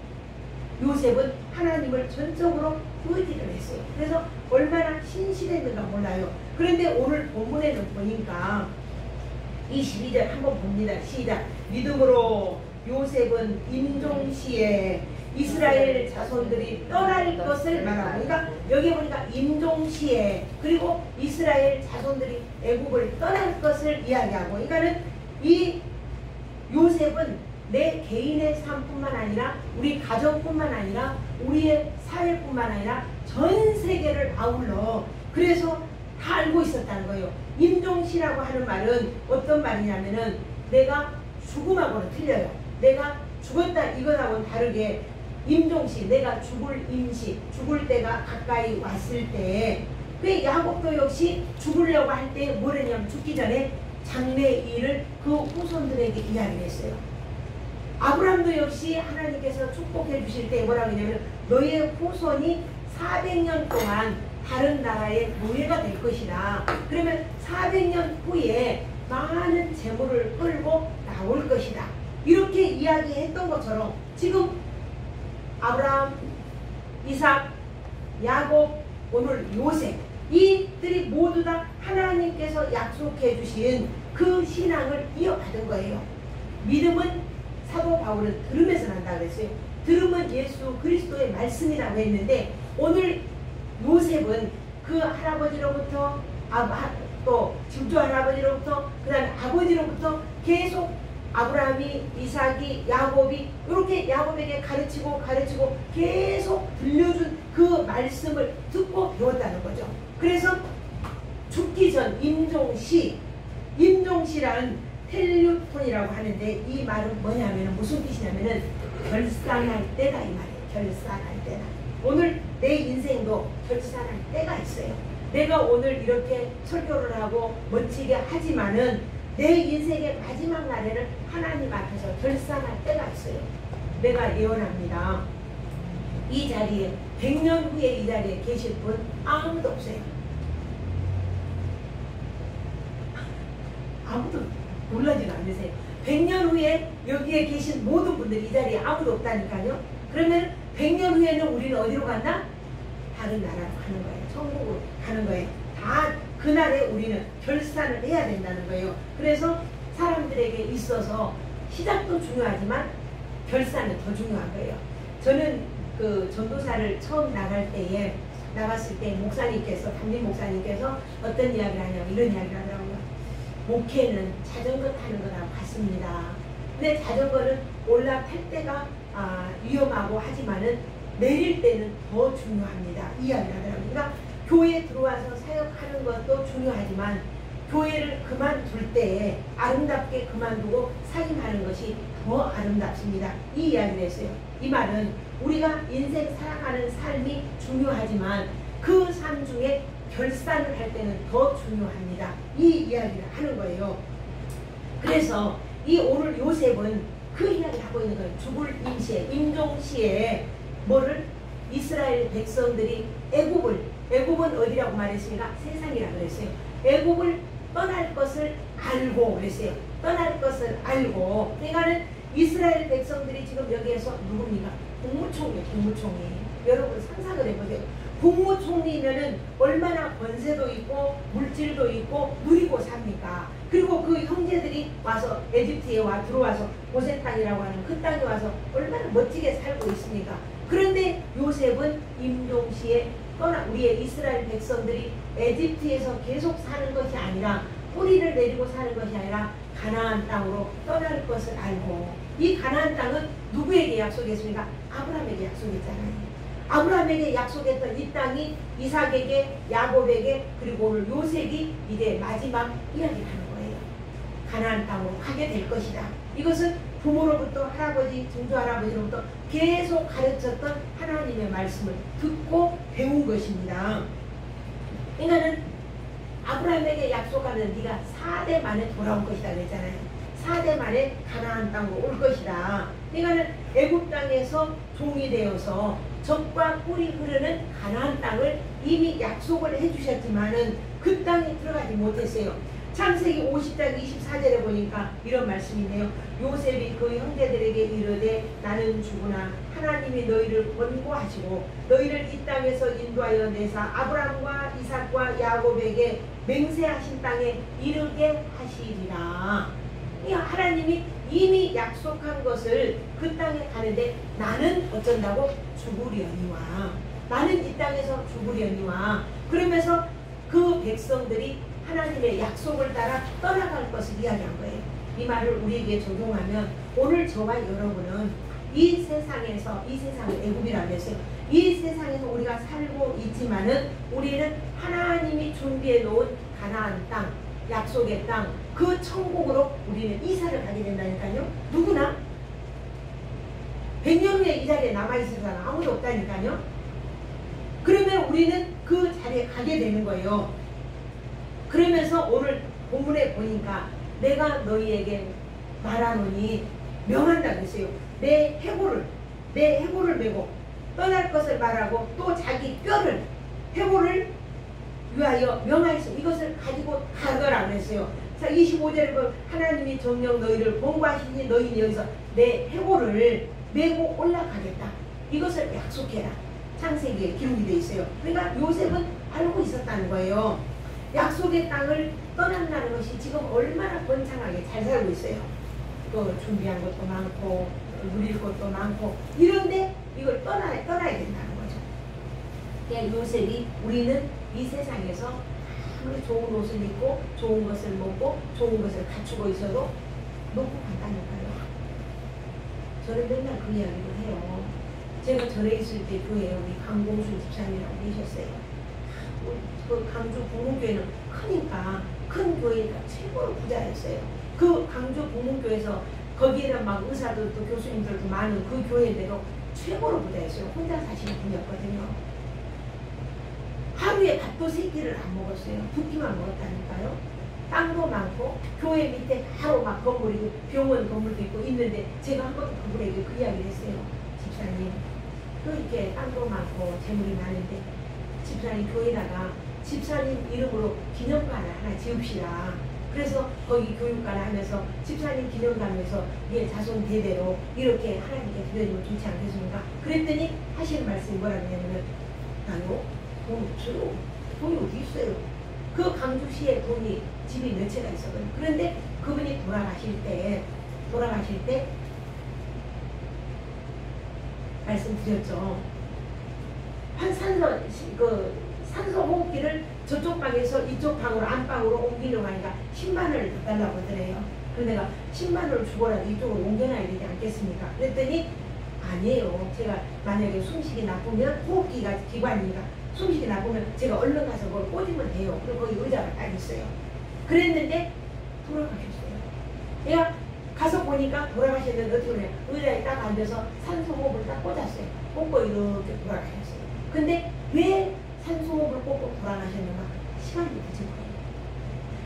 요셉은 하나님을 전적으로 의지를 했어요. 그래서 얼마나 신실했는가 몰라요. 그런데 오늘 본문에는 보니까 22절 한번 봅니다. 시작. 믿음으로 요셉은 임종시에 이스라엘 자손들이 떠날 것을 말하고, 그러니까 여기 보니까 임종시에 그리고 이스라엘 자손들이 애국을 떠날 것을 이야기하고, 그러니까는 이 요셉은 내 개인의 삶뿐만 아니라 우리 가정뿐만 아니라 우리의 사회뿐만 아니라 전 세계를 아울러 그래서 다 알고 있었다는 거예요. 임종시라고 하는 말은 어떤 말이냐면은 내가 죽음하고는 틀려요. 내가 죽었다 이것하고는 다르게 임종시, 내가 죽을 임시, 죽을 때가 가까이 왔을 때, 그 야곱도 역시 죽으려고 할 때 뭐랬냐면 죽기 전에 장래 일을 그 후손들에게 이야기를 했어요. 아브라함도 역시 하나님께서 축복해 주실 때 뭐라고 하냐면 너의 후손이 400년 동안 다른 나라의 노예가 될 것이다. 그러면 400년 후에 많은 재물을 끌고 나올 것이다. 이렇게 이야기했던 것처럼 지금 아브라함, 이삭, 야곱, 오늘 요셉 이들이 모두 다 하나님께서 약속해 주신 그 신앙을 이어받은 거예요. 믿음은 사도 바울은 들음에서 난다고 했어요. 들음은 예수 그리스도의 말씀이라고 했는데 오늘 요셉은 그 할아버지로부터 또 집주 할아버지로부터 그 다음에 아버지로부터 계속 아브라함이 이삭이 야곱이 이렇게 야곱에게 가르치고 계속 들려준 그 말씀을 듣고 배웠다는 거죠. 그래서 죽기 전 임종시라는 텔류톤이라고 하는데 이 말은 뭐냐면 무슨 뜻이냐면은 결산할 때다 이 말이에요. 결산할 때다. 오늘 내 인생도 결산할 때가 있어요. 내가 오늘 이렇게 설교를 하고 멋지게 하지만은 내 인생의 마지막 날에는 하나님 앞에서 결산할 때가 있어요. 내가 예언합니다. 이 자리에 100년 후에 이 자리에 계실 분 아무도 없어요. 아무도 놀라지도 않으세요. 100년 후에 여기에 계신 모든 분들이 이 자리에 아무도 없다니까요. 그러면 100년 후에는 우리는 어디로 갔나? 다른 나라로 가는 거예요. 천국으로 가는 거예요. 다 그날에 우리는 결산을 해야 된다는 거예요. 그래서 사람들에게 있어서 시작도 중요하지만 결산은 더 중요한 거예요. 저는 그 전도사를 처음 나갔을 때 목사님께서 담임 목사님께서 어떤 이야기를 하냐면 이런 이야기를 하더라고요. 목회는 자전거 타는 거랑 같습니다. 근데 자전거는 올라탈 때가 위험하고 하지만은 내릴 때는 더 중요합니다. 이 이야기를 하더라고요. 그러니까 교회에 들어와서 사역하는 것도 중요하지만 교회를 그만둘 때 아름답게 그만두고 사임하는 것이 더 아름답습니다. 이 이야기를 했어요. 이 말은 우리가 인생 살아가는 삶이 중요하지만 그 삶 중에 결산을 할 때는 더 중요합니다. 이 이야기를 하는 거예요. 그래서 이 오늘 요셉은 그 이야기를 하고 있는 거예요. 죽을 임시에, 임종시에 뭐를? 이스라엘 백성들이 애굽은 어디라고 말했습니까? 세상이라고 그랬어요. 애굽을 떠날 것을 알고 그랬어요. 떠날 것을 알고, 그러니까는 이스라엘 백성들이 지금 여기에서 누굽니까? 국무총리, 국무총리. 여러분 상상을 해보세요. 국무총리면은 얼마나 권세도 있고 물질도 있고 누리고 삽니까? 그리고 그 형제들이 와서 에집트에 들어와서 고센 땅이라고 하는 그 땅에 와서 얼마나 멋지게 살고 있습니까? 그런데 요셉은 임종시에 우리의 이스라엘 백성들이 에집트에서 계속 사는 것이 아니라 뿌리를 내리고 사는 것이 아니라 가나안 땅으로 떠날 것을 알고, 이 가나안 땅은 누구에게 약속했습니까? 아브라함에게 약속했잖아요. 아브라함에게 약속했던 이 땅이 이삭에게, 야곱에게, 그리고 오늘 요셉이 이제 마지막 이야기를 하는 거예요. 가나안 땅으로 가게 될 것이다. 이것은 부모로부터 할아버지, 증조할아버지로부터 계속 가르쳤던 하나님의 말씀을 듣고 배운 것입니다. 그러니까는 아브라함에게 약속하는 네가 4대 만에 돌아올 것이다 그랬잖아요. 4대 만에 가나안 땅으로 올 것이다. 그러니까는 애굽 땅에서 종이 되어서 젖과 꿀이 흐르는 가나안 땅을 이미 약속을 해주셨지만은 그 땅에 들어가지 못했어요. 창세기 50장 24절에 보니까 이런 말씀이네요. 요셉이 그 형제들에게 이르되 나는 죽으나 하나님이 너희를 권고하시고 너희를 이 땅에서 인도하여 내사 아브라함과 이삭과 야곱에게 맹세하신 땅에 이르게 하시리라. 하나님이 이미 약속한 것을 그 땅에 가는데 나는 어쩐다고? 죽으려니와. 나는 이 땅에서 죽으려니와. 그러면서 그 백성들이 하나님의 약속을 따라 떠나갈 것을 이야기한 거예요. 이 말을 우리에게 적용하면 오늘 저와 여러분은 이 세상에서, 이 세상을 애굽이라고 했어요. 이 세상에서 우리가 살고 있지만은 우리는 하나님이 준비해 놓은 가나안 땅, 약속의 땅, 그 천국으로 우리는 이사를 가게 된다니까요. 누구나 100년 후에 이 자리에 남아있을 사람 아무도 없다니까요. 그러면 우리는 그 자리에 가게 되는 거예요. 그러면서 오늘 본문에 보니까 내가 너희에게 말하노니 명한다 그랬어요. 내 해골을 메고 떠날 것을 말하고 또 자기 뼈를, 해골을 위하여 명하였어. 이것을 가지고 가거라 그랬어요. 자, 25절에 보면 하나님이 정녕 너희를 권고하시니 너희는 여기서 내 해골을 메고 올라가겠다. 이것을 약속해라. 창세기에 기록이 되어 있어요. 그러니까 요셉은 알고 있었다는 거예요. 약속의 땅을 떠난다는 것이 지금 얼마나 번창하게 잘 살고 있어요. 그 준비한 것도 많고 누릴 것도 많고 이런데 이걸 떠나야 된다는 거죠. 그러니까 요셉이 우리는 이 세상에서 아무리 좋은 옷을 입고 좋은 것을 먹고 좋은 것을 갖추고 있어도 놓고 간다니까요. 저는 맨날 그 이야기를 해요. 제가 절에 있을 때 교회에 우리 강봉순 집사님이라고 계셨어요. 그 강주 부흥교회는 크니까 큰 교회니까 최고로 부자였어요. 그 강주 부흥교회에서 거기에는 막 의사들도 교수님들도 많은 그 교회인데도 최고로 부자였어요. 혼자 사시는 분이었거든요. 하루에 밥도 3끼를 안 먹었어요. 2끼만 먹었다니까요. 땅도 많고 교회 밑에 바로 막 건물이 병원 건물도 있고 있는데 제가 한 번도 그분에게 그 이야기를 했어요. 집사님 이렇게 땅도 많고 재물이 많은데 집사님 교회다가 집사님 이름으로 기념관을 하나 지읍시다. 그래서 거기 교육관을 하면서 집사님 기념관에서 자손 대대로 이렇게 하나님께 드려주면 좋지 않겠습니까? 그랬더니 하시는 말씀이 뭐라고 하냐면 나요? 돈 없어요. 돈이 어디 있어요? 그 강주시에 돈이 집이 몇 채가 있었거든요. 그런데 그분이 돌아가실 때 말씀드렸죠. 산소 호흡기를 저쪽 방에서 이쪽 방으로 안방으로 옮기려고 하니까 10만 원을 더 달라고 하더래요. 그래서 내가 10만 원을 주고라도 이쪽으로 옮겨놔야 되지 않겠습니까? 그랬더니 아니에요. 제가 만약에 숨쉬기 나쁘면 호흡기가 기관이니까 숨쉬기 나쁘면 제가 얼른 가서 그걸 꽂으면 돼요. 그리고 거기 의자가 딱 있어요. 그랬는데 돌아가셨어요. 내가 가서 보니까 돌아가셨는데 어떻게 보냐 의자에 딱 앉아서 산소호흡을 딱 꽂았어요. 꽂고 이렇게 돌아가셨어요. 근데 왜 산소호흡을 꽂고 돌아가셨는가? 시간이 늦은 거예요.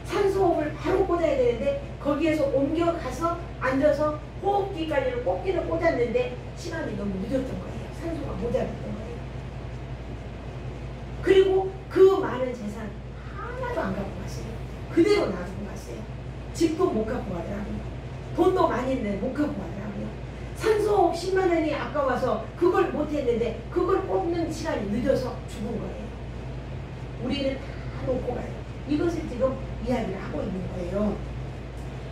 산소호흡을 바로 꽂아야 되는데 거기에서 옮겨가서 앉아서 호흡기까지는 꽂기는 꽂았는데 시간이 너무 늦었던 거예요. 산소가 모자랐던 거예요. 그리고 그 많은 재산 하나도 안 갖고 갔어요. 그대로 놔두고 갔어요. 집도 못 갖고 가더라고요. 돈도 많이 있는데 못 갖고 가더라고요. 산소 10만 원이 아까워서 그걸 못했는데 그걸 뽑는 시간이 늦어서 죽은 거예요. 우리는 다 놓고 가요. 이것을 지금 이야기를 하고 있는 거예요.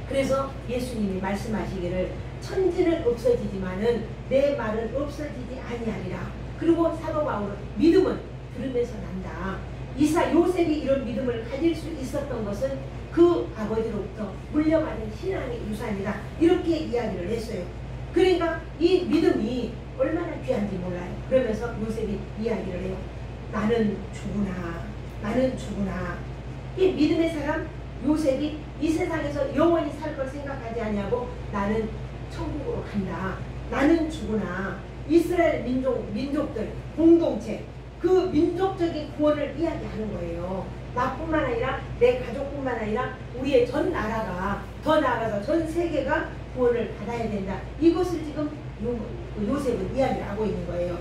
그래서 예수님이 말씀하시기를 천지는 없어지지만은 내 말은 없어지지 아니하리라. 그리고 사도 바울은 믿음은 들으면서 난다. 요셉이 이런 믿음을 가질 수 있었던 것은 그 아버지로부터 물려받은 신앙의 유산이다. 이렇게 이야기를 했어요. 그러니까 이 믿음이 얼마나 귀한지 몰라요. 그러면서 요셉이 이야기를 해요. 나는 죽으나 나는 죽으나. 이 믿음의 사람 요셉이 이 세상에서 영원히 살 걸 생각하지 아니하고 나는 천국으로 간다. 나는 죽으나. 이스라엘 민족들 공동체 그 민족적인 구원을 이야기하는 거예요. 나뿐만 아니라 내 가족뿐만 아니라 우리의 전 나라가 더 나아가서 전 세계가 구원을 받아야 된다. 이것을 지금 요셉은 이야기를 하고 있는 거예요.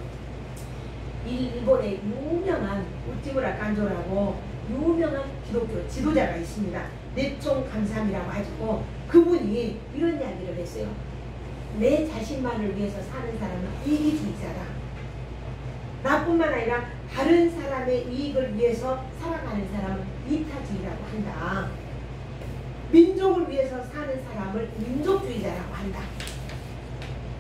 일본의 유명한 우찌무라 깐조라고 유명한 기독교 지도자가 있습니다. 내총 감삼이라고 하죠. 그분이 이런 이야기를 했어요. 내 자신만을 위해서 사는 사람은 이기주의자다. 나뿐만 아니라 다른 사람의 이익을 위해서 살아가는 사람은 이타주의라고 한다. 민족을 위해서 사는 사람을 민족주의자라고 한다.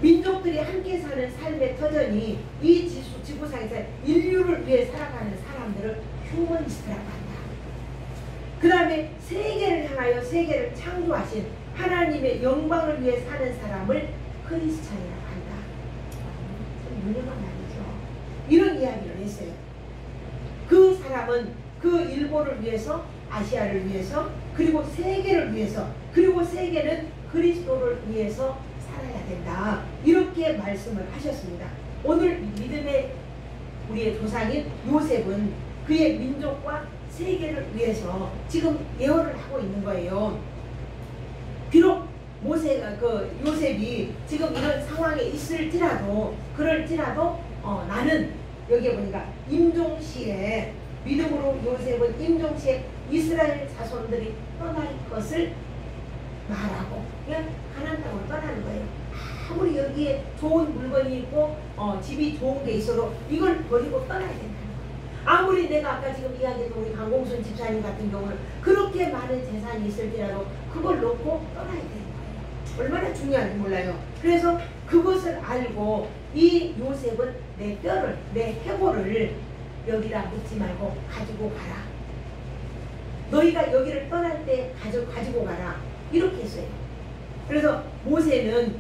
민족들이 함께 사는 삶의 터전이 이 지구상에서 인류를 위해 살아가는 사람들을 휴머니스트라고 한다. 그 다음에 세계를 향하여 세계를 창조하신 하나님의 영광을 위해 사는 사람을 크리스찬이라고 한다. 참 유명한 말이죠. 이런 이야기를 했어요. 그 사람은 그 일본을 위해서, 아시아를 위해서, 그리고 세계를 위해서, 그리고 세계는 그리스도를 위해서 살아야 된다. 이렇게 말씀을 하셨습니다. 오늘 믿음의 우리의 조상인 요셉은 그의 민족과 세계를 위해서 지금 예언을 하고 있는 거예요. 비록 요셉이 지금 이런 상황에 있을지라도 그럴지라도 나는 여기에 보니까 임종시에 믿음으로 요셉은 임종시에 이스라엘 자손들이 떠날 것을 말하고 그냥 가나안 땅으로 떠나는 거예요. 아무리 여기에 좋은 물건이 있고 집이 좋은 게 있어도 이걸 버리고 떠나야 된다는 거예요. 아무리 내가 아까 지금 이야기했던 우리 강공순 집사님 같은 경우는 그렇게 많은 재산이 있을지라도 그걸 놓고 떠나야 되는 거예요. 얼마나 중요한지 몰라요. 그래서 그것을 알고 이 요셉은 내 뼈를, 내 해골을 여기다 묻지 말고 가지고 가라. 너희가 여기를 떠날 때 가지고 가라. 이렇게 했어요. 그래서 모세는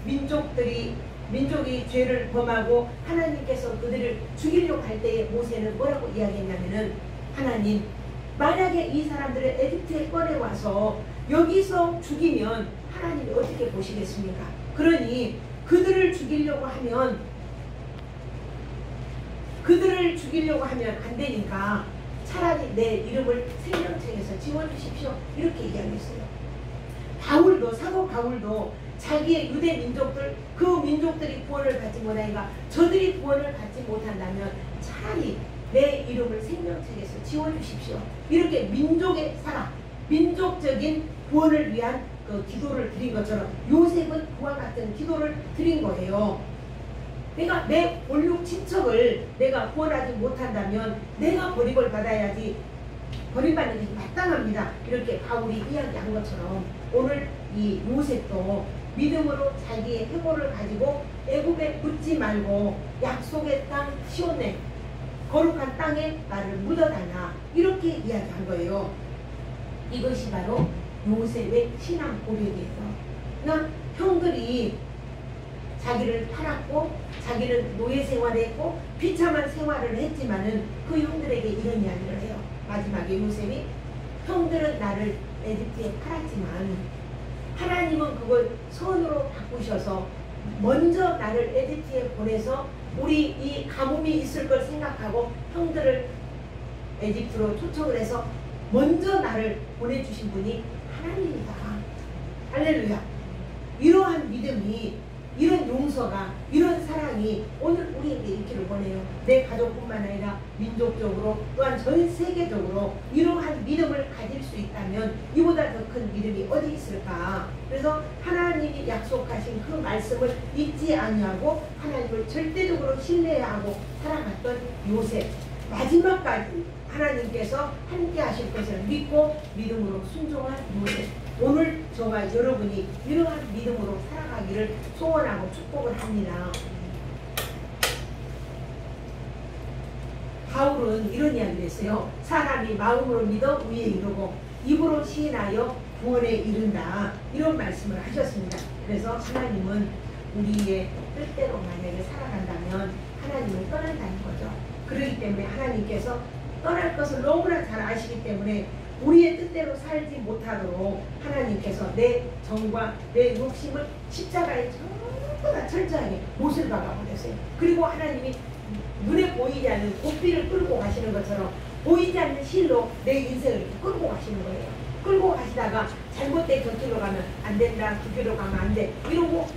민족이 죄를 범하고 하나님께서 그들을 죽이려고 할 때에 모세는 뭐라고 이야기했냐면은 하나님, 만약에 이 사람들을 에집트에 꺼내와서 여기서 죽이면 하나님이 어떻게 보시겠습니까? 그러니 그들을 죽이려고 하면 안 되니까 차라리 내 이름을 생명책에서 지워주십시오. 이렇게 이야기했어요. 사도 바울도 자기의 유대 민족들, 그 민족들이 구원을 받지 못하니까 저들이 구원을 받지 못한다면 차라리 내 이름을 생명책에서 지워주십시오. 이렇게 민족의 사랑, 민족적인 구원을 위한 그 기도를 드린 것처럼 요셉은 그와 같은 기도를 드린 거예요. 내가 내 본육 친척을 내가 구원하지 못한다면 내가 버림을 받아야지. 버림받는 것이 마땅합니다. 이렇게 바울이 이야기한 것처럼 오늘 이 요셉도 믿음으로 자기의 해골을 가지고 애굽에 묻지 말고 약속의 땅 시온에 거룩한 땅에 나를 묻어다나 이렇게 이야기한 거예요. 이것이 바로 요셉의 신앙 고백이에요. 그러니까 형들이 자기를 팔았고 자기는 노예 생활을 했고 비참한 생활을 했지만은 그 형들에게 이런 이야기를 해요. 마지막에 요셉이 형들은 나를 에집트에 팔았지만 하나님은 그걸 선으로 바꾸셔서 먼저 나를 에집트에 보내서 우리 이 가뭄이 있을 걸 생각하고 형들을 에집트로 초청을 해서 먼저 나를 보내주신 분이 하나님이다. 할렐루야. 이러한 믿음이 이런 용서가, 이런 사랑이 오늘 우리에게 있기를 원해요. 내 가족뿐만 아니라 민족적으로 또한 전 세계적으로 이러한 믿음을 가질 수 있다면 이보다 더 큰 믿음이 어디 있을까? 그래서 하나님이 약속하신 그 말씀을 잊지 아니하고 하나님을 절대적으로 신뢰하고 살아갔던 요셉, 마지막까지 하나님께서 함께 하실 것을 믿고 믿음으로 순종한 요셉. 오늘 저와 여러분이 이러한 믿음으로 살아가기를 소원하고 축복을 합니다. 바울은 이런 이야기를 했어요. 사람이 마음으로 믿어 위에 이르고 입으로 시인하여 구원에 이른다. 이런 말씀을 하셨습니다. 그래서 하나님은 우리의 뜻대로 만약에 살아간다면 하나님을 떠난다는 거죠. 그렇기 때문에 하나님께서 떠날 것을 너무나 잘 아시기 때문에 우리의 뜻대로 살지 못하도록 하나님께서 내 정과 내 욕심을 십자가에 전부 다 철저하게 못을 박아버렸어요. 그리고 하나님이 눈에 보이지 않는 고삐를 끌고 가시는 것처럼 보이지 않는 실로 내 인생을 이렇게 끌고 가시는 거예요. 끌고 가시다가 잘못된 그 길로 가면 안 된다, 그 길로 가면 안 돼, 이러고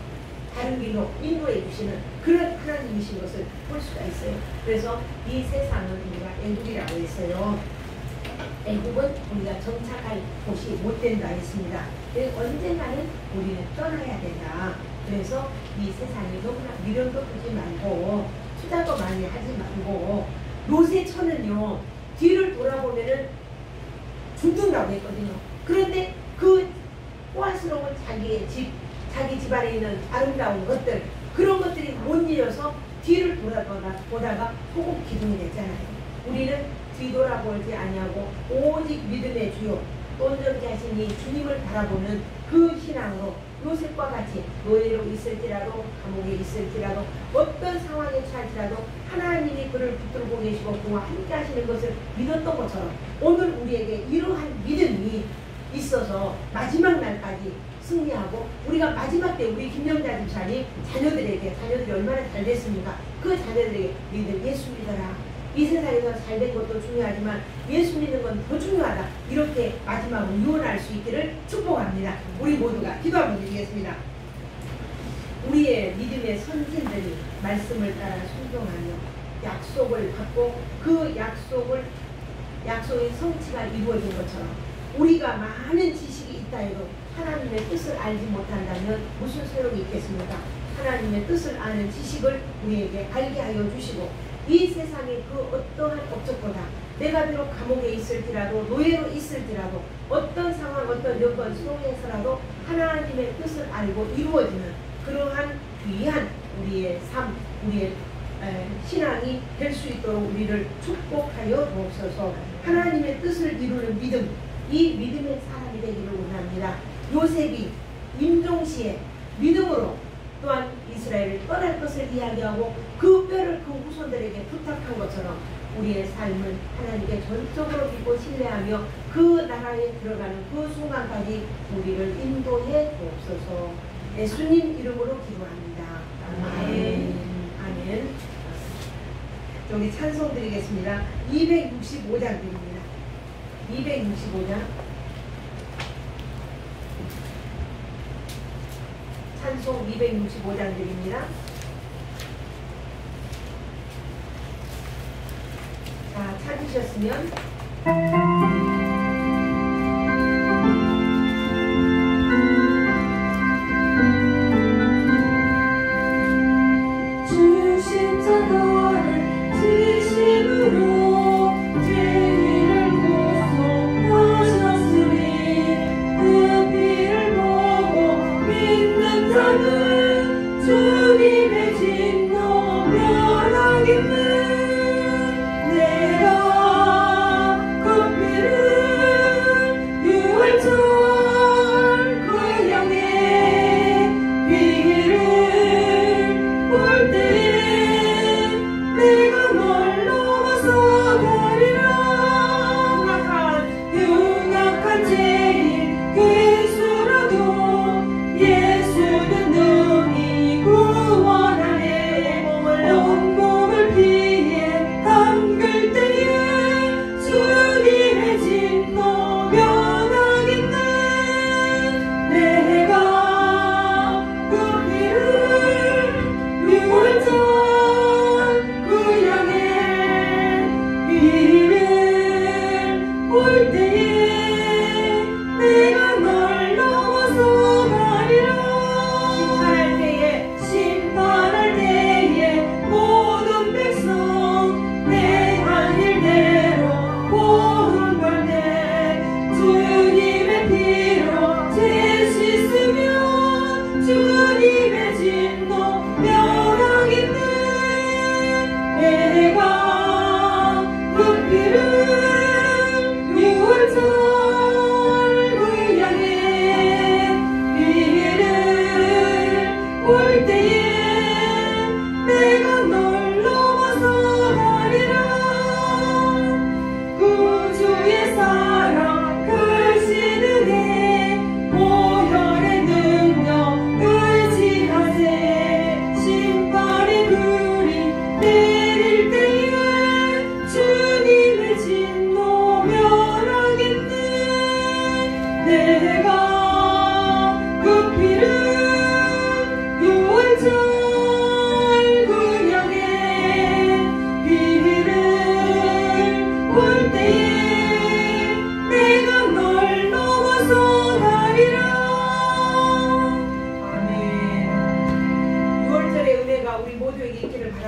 다른 길로 인도해 주시는 그런 하나님이신 것을 볼 수가 있어요. 그래서 이 세상은 우리가 애국이라고 했어요. 애국은 우리가 정착할 곳이 못 된다 했습니다. 언젠가는 우리는 떠나야 된다. 그래서 이 세상에 너무나 미련도 두지 말고 투자도 많이 하지 말고 요새처는요 뒤를 돌아보면은 죽는다고 했거든요. 그런데 그 호화스러운 자기의 집, 자기 집안에 있는 아름다운 것들, 그런 것들이 못 이어서 뒤를 돌아보다가 소금 기둥이 됐잖아요. 우리는 뒤돌아보지 아니하고 오직 믿음의 주요 온전케 하시니 주님을 바라보는 그 신앙으로 요셉과 같이 노예로 있을지라도 감옥에 있을지라도 어떤 상황에 처할지라도 하나님이 그를 붙들고 계시고 그와 함께 하시는 것을 믿었던 것처럼 오늘 우리에게 이러한 믿음이 있어서 마지막 날까지 승리하고 우리가 마지막 때 우리 김영자 집사님 자녀들이 얼마나 잘 됐습니까? 그 자녀들에게 너희들 예수 믿어라. 이 세상에서 잘된 것도 중요하지만 예수 믿는 건 더 중요하다. 이렇게 마지막으로 유언할 수 있기를 축복합니다. 우리 모두가 기도 한번 드리겠습니다. 우리의 믿음의 선진들이 말씀을 따라 순종하며 약속을 받고 그 약속의 성취가 이루어진 것처럼 우리가 많은 지식이 있다 해도 하나님의 뜻을 알지 못한다면 무슨 소용이 있겠습니까? 하나님의 뜻을 아는 지식을 우리에게 알게 하여 주시고 이 세상의 그 어떠한 업적보다 내가 비록 감옥에 있을지라도 노예로 있을지라도 어떤 상황 어떤 여건 속에서라도 하나님의 뜻을 알고 이루어지는 그러한 귀한 우리의 삶 우리의 신앙이 될 수 있도록 우리를 축복하여 주옵소서. 하나님의 뜻을 이루는 믿음, 이 믿음의 사람이 되기를 원합니다. 요셉이 임종시에 믿음으로 또한 이스라엘을 떠날 것을 이야기하고 그 뼈를 그 후손들에게 부탁한 것처럼 우리의 삶을 하나님께 전적으로 믿고 신뢰하며 그 나라에 들어가는 그 순간까지 우리를 인도해 주옵소서. 예수님 이름으로 기도합니다. 아멘. 아멘. 여기 찬송 드리겠습니다. 265장 드립니다. 265장 찬송 265장 드립니다. 자, 찾으셨으면 내가 그 피를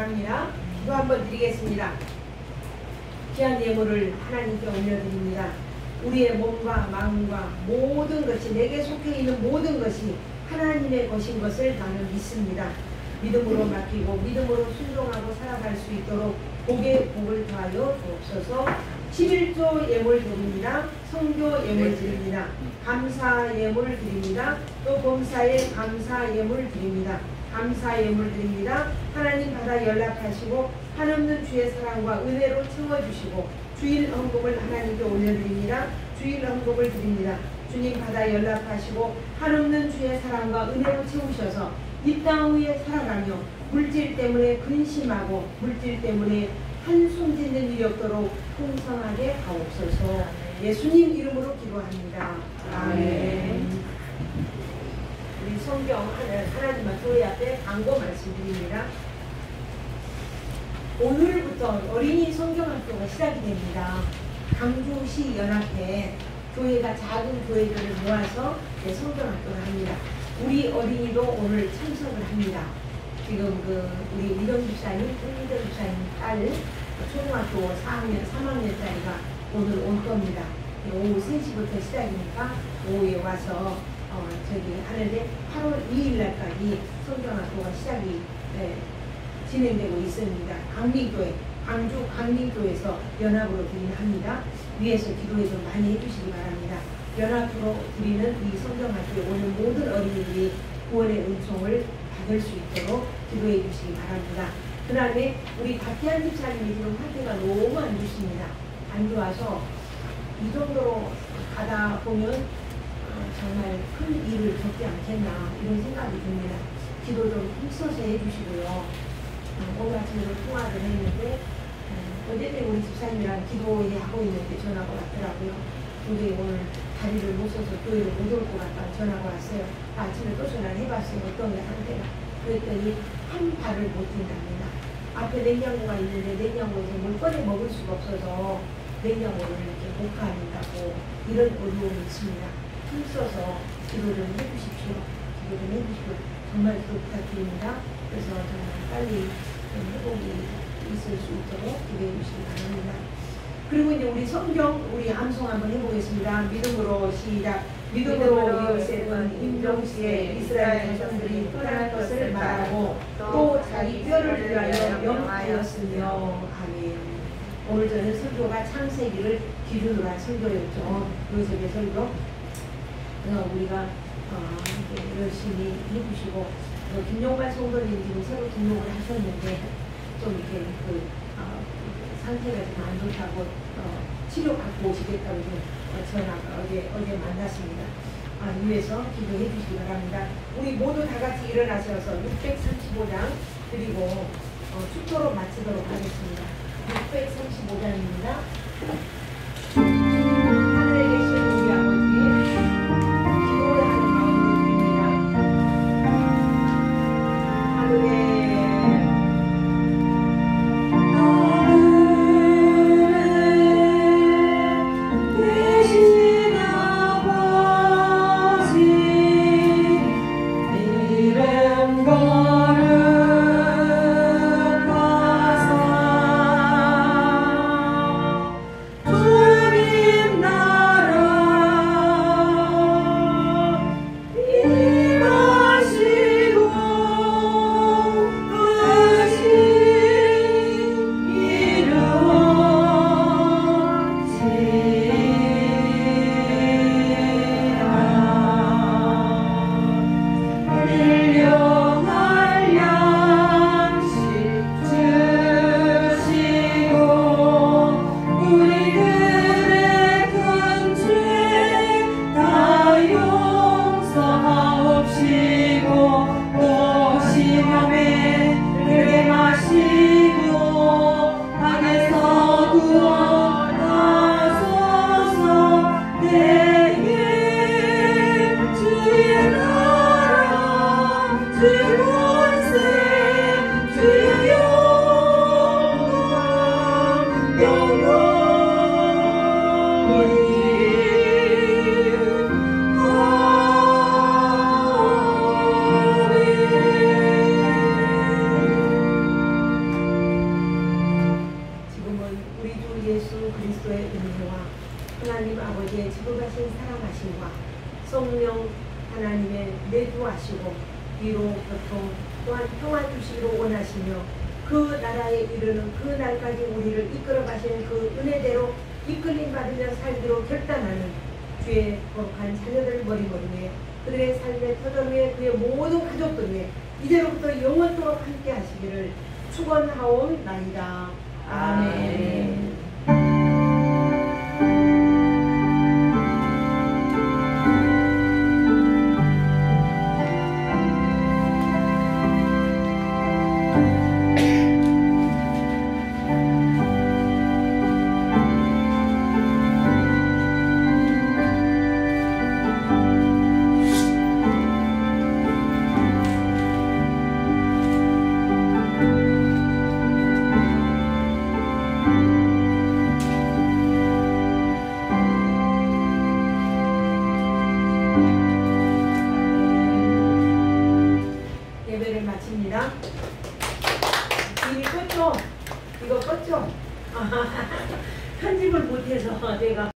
바랍니다. 기도 한번 드리겠습니다. 귀한 예물을 하나님께 올려드립니다. 우리의 몸과 마음과 모든 것이, 내게 속해 있는 모든 것이 하나님의 것인 것을 나는 믿습니다. 믿음으로 맡기고 믿음으로 순종하고 살아갈 수 있도록 복에 복을 더하여 주옵소서. 11조 예물 드립니다. 성교 예물 드립니다. 감사 예물 드립니다. 또 범사에 감사 예물 드립니다. 감사 예물 드립니다. 하나님 받아 연락하시고 한없는 주의 사랑과 은혜로 채워주시고 주일 헌금을 하나님께 올려드립니다. 주일 헌금을 드립니다. 주님 받아 연락하시고 한없는 주의 사랑과 은혜로 채우셔서 이 땅 위에 살아가며 물질 때문에 근심하고 물질 때문에 한숨 짓는 일이 없도록 풍성하게 하옵소서. 예수님 이름으로 기도합니다. 아멘. 우리 성경 하나님과 교회 앞에 광고 말씀드립니다. 오늘부터 어린이 성경학교가 시작이 됩니다. 강주시 연합회 교회가 작은 교회들을 모아서 성경학교를 합니다. 우리 어린이도 오늘 참석을 합니다. 지금 우리 이정 집사님, 홍민정 집사님 딸 초등학교 4학년, 3학년짜리가 오늘 올 겁니다. 오후 3시부터 시작이니까 오후에 와서 저기 하는데 8월 2일 날까지 성경학교가 시작이 진행되고 있습니다. 강민교회, 광주 강민교회에서 연합으로 드립니다. 위에서 기도해 좀 많이 해주시기 바랍니다. 연합으로 드리는 이 성경학교에 오는 모든 어린이들이 구원의 은총을 받을 수 있도록 기도해 주시기 바랍니다. 그 다음에 우리 박기한 집사님이 지금 상태가 너무 안 좋습니다. 안 좋아서 이 정도로 가다 보면 정말 큰 일을 겪지 않겠나 이런 생각이 듭니다. 기도 좀 힘써서 해주시고요. 오늘 아침에도 통화를 했는데 어제는 우리 집사님이랑 기도하고 있는데 전화가 왔더라고요. 근데 오늘 다리를 못 써서 교회를 못 올 것 같다고 전화가 왔어요. 아침에 또 전화를 해봤어요. 어떤 게 상태가. 그랬더니 한 발을 못 뛴답니다. 앞에 냉장고가 있는데 냉장고에서 물 꺼내 먹을 수가 없어서 냉장고를 이렇게 못 가린다고 이런 어려움이 있습니다. 힘써서 기도 좀 해주십시오. 기도 좀 해주시고 정말 기도 부탁드립니다. 그래서 정말 빨리 회복이 있을 수 있도록 기도해 주시기 바랍니다. 그리고 이제 우리 성경 우리 암송 한번 해보겠습니다. 믿음으로 시작. 믿음으로 요셉은 임종시에 이스라엘 자손들이 떠날 것을 말하고 또 자기 뼈를 위하여 명하였으며 아멘. 오늘 저는 설교가 창세기를 기준으로 한 설교였죠. 요셉의 설교. 우리가 열심히 해주시고 김용만 성도님 지금 새로 등록을 하셨는데 좀 이렇게 상태가 좀 안 좋다고 치료 받고 오시겠다고 전화가 어제 만났습니다. 위에서 기도해 주시기 바랍니다. 우리 모두 다 같이 일어나셔서 635장 그리고 축도로 마치도록 하겠습니다. 635장입니다. 하늘에 계신 우리 아버지 기도하는 마음으로 드립니다. 하늘에 교통 또한 평안 주시기로 원하시며 그 나라에 이르는 그 날까지 우리를 이끌어 가시는 그 은혜대로 이끌림 받으며 살기로 결단하는 주의 거룩한 자녀들 머리머리에 그들의 삶의 터전 위에 그의 모든 가족들 위에 이제로부터 영원토록 함께 하시기를 축원하옵나이다. 아멘. 예배를 마칩니다. 이미 껐죠? 이거 껐죠? 편집을 못해서 내가